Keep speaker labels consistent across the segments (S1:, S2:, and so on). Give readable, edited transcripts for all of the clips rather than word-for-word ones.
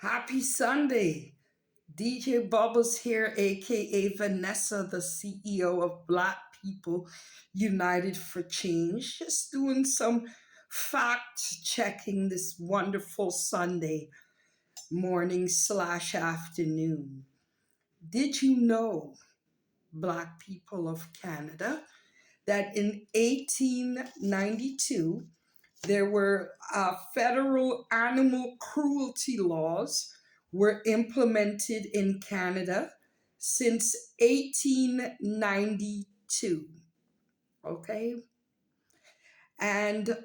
S1: Happy Sunday. DJ Bubbles here, aka Vanessa, the CEO of Black People United for Change. Just doing some fact checking this wonderful Sunday morning slash afternoon. Did you know, Black people of Canada, that in 1892 there were federal animal cruelty laws were implemented in Canada since 1892. Okay, and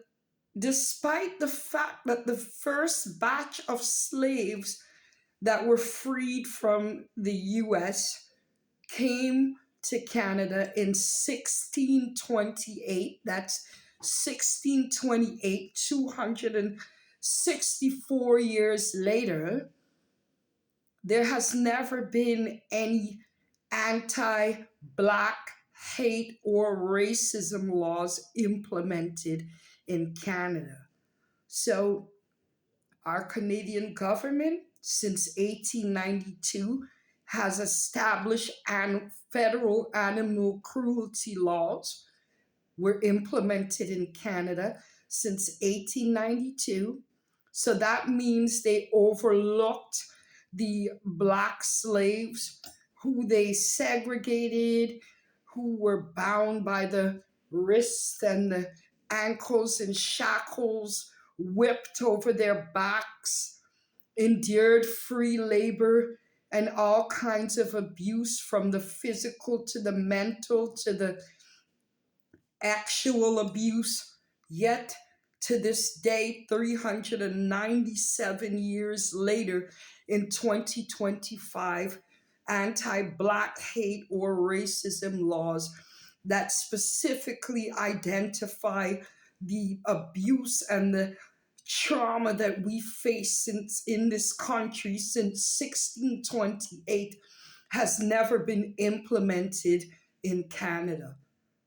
S1: despite the fact that the first batch of slaves that were freed from the U.S. came to Canada in 1628. That's 1628, 264 years later. There has never been any anti Black hate or racism laws implemented in Canada. So, our Canadian government, since 1892, has established federal animal cruelty laws were implemented in Canada since 1892. So that means they overlooked the Black slaves who they segregated, who were bound by the wrists and the ankles and shackles, whipped over their backs, endured free labor and all kinds of abuse from the physical to the mental to the actual abuse. Yet to this day, 397 years later, in 2025, anti Black hate or racism laws that specifically identify the abuse and the trauma that we face since in this country since 1628 has never been implemented in Canada,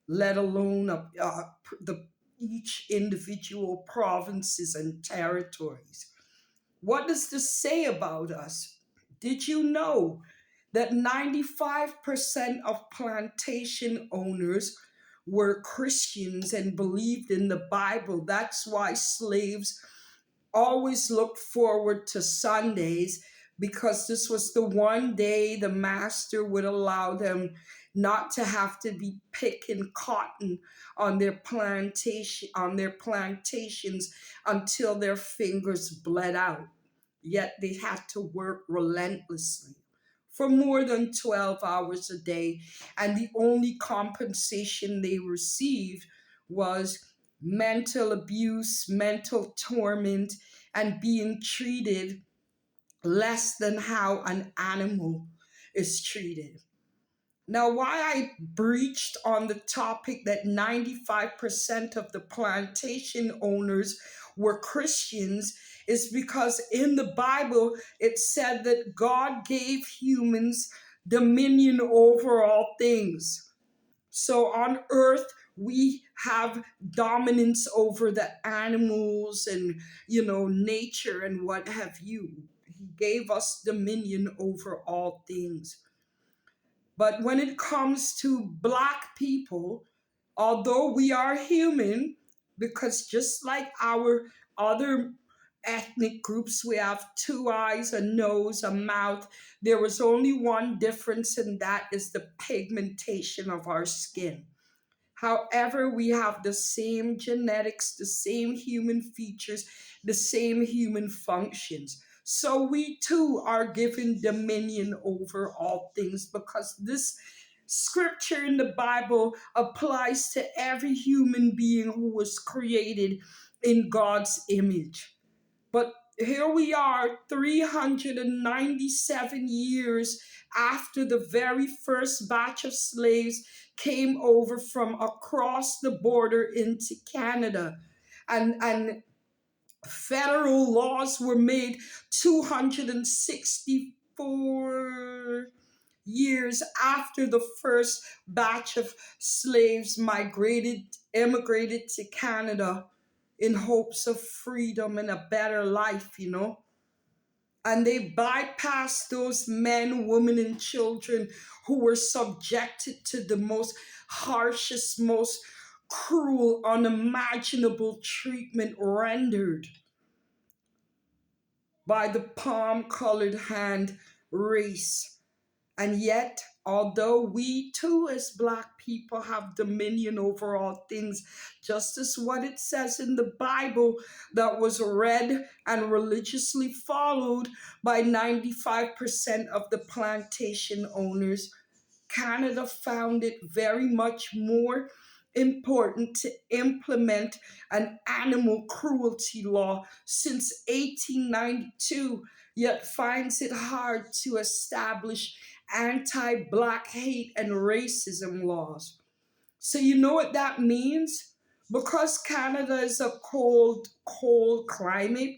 S1: let alone the each individual provinces and territories. What does this say about us? Did you know that 95% of plantation owners were Christians and believed in the Bible? That's why slaves always looked forward to Sundays, because this was the one day the master would allow them not to have to be picking cotton on their plantations until their fingers bled out. Yet they had to work relentlessly for more than 12 hours a day, and the only compensation they received was mental abuse, mental torment, and being treated less than how an animal is treated. Now, why I breached on the topic that 95% of the plantation owners were Christians is because in the Bible it said that God gave humans dominion over all things. So on earth, we have dominance over the animals and, nature and what have you. He gave us dominion over all things. But when it comes to Black people, although we are human, because just like our other ethnic groups, we have two eyes, a nose, a mouth. There was only one difference, and that is the pigmentation of our skin. However, we have the same genetics, the same human features, the same human functions. So we too are given dominion over all things, because this scripture in the Bible applies to every human being who was created in God's image. But here we are, 397 years after the very first batch of slaves came over from across the border into Canada. And federal laws were made 264 years after the first batch of slaves immigrated to Canada in hopes of freedom and a better life. and they bypassed those men, women, and children who were subjected to the most harshest, most cruel, unimaginable treatment rendered by the palm colored hand race. And yet, although we too, as Black people, have dominion over all things, just as what it says in the Bible that was read and religiously followed by 95% of the plantation owners, Canada found it very much more important to implement an animal cruelty law since 1892, yet finds it hard to establish anti Black hate and racism laws. So, you know what that means? Because Canada is a cold climate,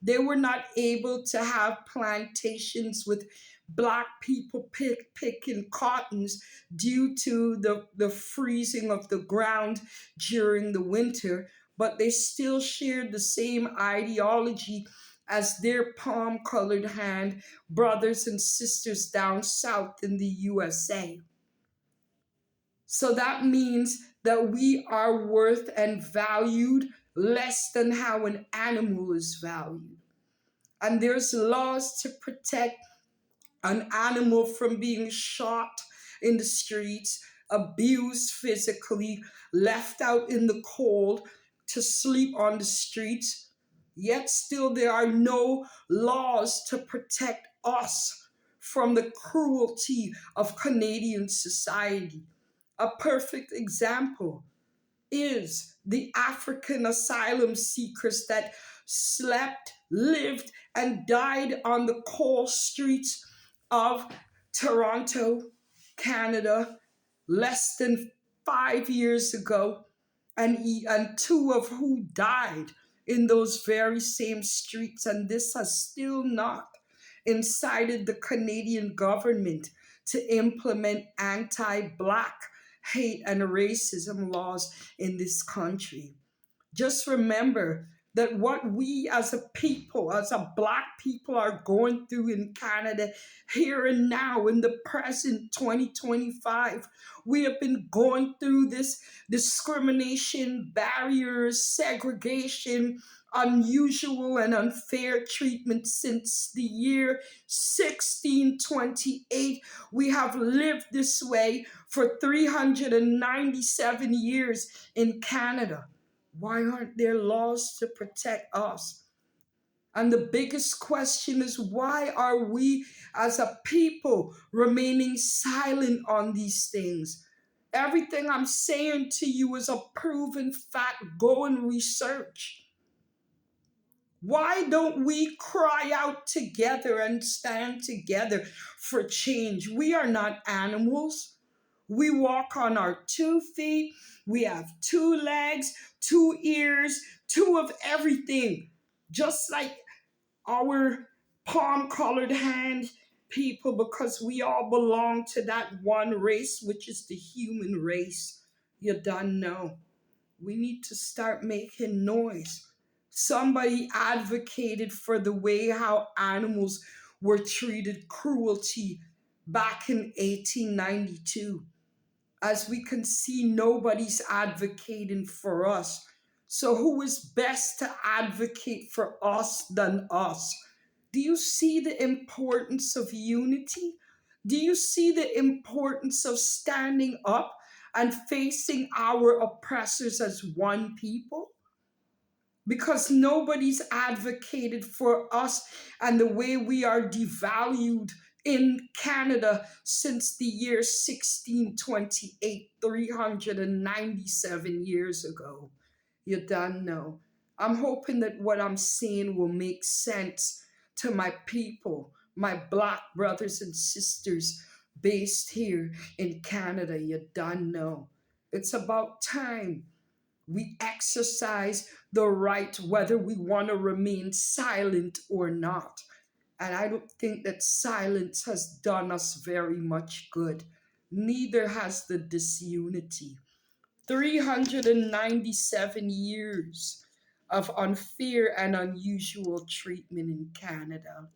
S1: they were not able to have plantations with Black people picking cottons due to the freezing of the ground during the winter, but they still shared the same ideology as their palm colored hand brothers and sisters down south in the USA. So that means that we are worth and valued less than how an animal is valued. And there's laws to protect an animal from being shot in the streets, abused physically, left out in the cold to sleep on the streets. Yet still there are no laws to protect us from the cruelty of Canadian society. A perfect example is the African asylum seekers that slept, lived, and died on the cold streets of Toronto, Canada, less than 5 years ago, and two of who died in those very same streets. And this has still not incited the Canadian government to implement anti Black hate and racism laws in this country. Just remember that what we as a people, as a Black people, are going through in Canada here and now in the present 2025, we have been going through this discrimination, barriers, segregation, unusual and unfair treatment since the year 1628. We have lived this way for 397 years in Canada. Why aren't there laws to protect us? And the biggest question is, why are we as a people remaining silent on these things? Everything I'm saying to you is a proven fact. Go and research. Why don't we cry out together and stand together for change? We are not animals. We walk on our 2 feet. We have 2 legs, 2 ears, two of everything. Just like our palm colored hand people, because we all belong to that one race, which is the human race. You done know. We need to start making noise. Somebody advocated for the way how animals were treated, cruelty back in 1892. As we can see, nobody's advocating for us. So, who is best to advocate for us than us? Do you see the importance of unity? Do you see the importance of standing up and facing our oppressors as one people? Because nobody's advocated for us and the way we are devalued in Canada since the year 1628, 397 years ago. You done know. I'm hoping that what I'm saying will make sense to my people, my Black brothers and sisters based here in Canada. You done know. It's about time we exercise the right whether we want to remain silent or not. And I don't think that silence has done us very much good. Neither has the disunity. 397 years of unfair and unusual treatment in Canada.